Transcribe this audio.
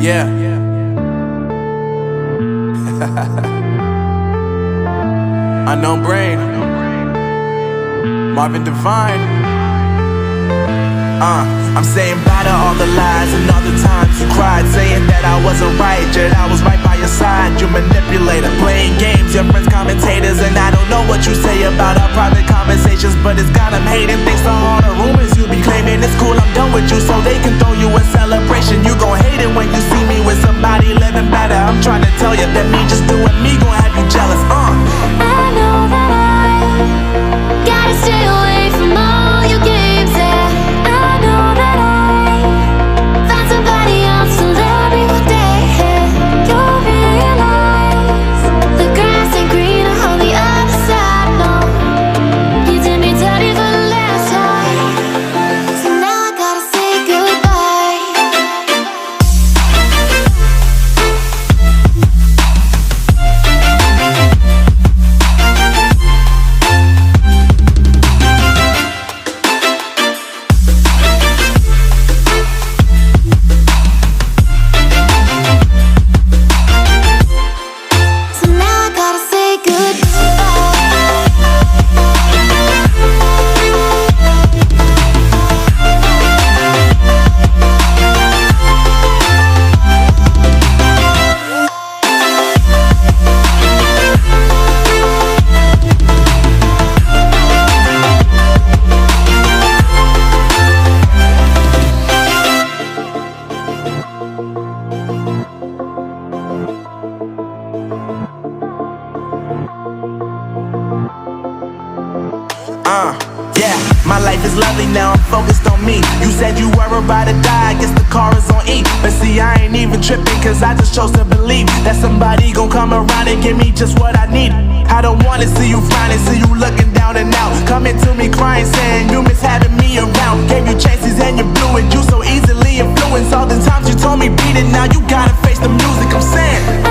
Yeah. Unknown Brain, Marvin Divine. I'm saying bye to all the lies and all the times you cried, saying that I wasn't right, yet I was right by your side. You manipulator, playing games, your friends commentators, and I don't know what you say about our private conversations, but it's got them hating. Thanks to all the rumors you be claiming. It's cool, I'm done with you, so they can throw you a celebration. You gon' hate it when you see me with somebody living better. I'm trying to tell you that me just doing me gon' have you jealous. I know that I gotta stay away from all your games, yeah. I know that I found somebody else to love me one day, yeah. You'll realize the grass ain't greener on the other side, no. You did me dirty for the last time, so now I gotta say goodbye. So now I gotta say Yeah, my life is lovely now, I'm focused on me. You said you were about to die, I guess the car is on E. But see, I ain't even tripping, cause I just chose to believe that somebody gon' come around and give me just what I need. I don't wanna see you frowning, see you looking down and out, coming to me crying, saying you miss having me around. Gave you chances and you blew it, you so easily influenced. All the times you told me beat it, now you gotta face the music. I'm saying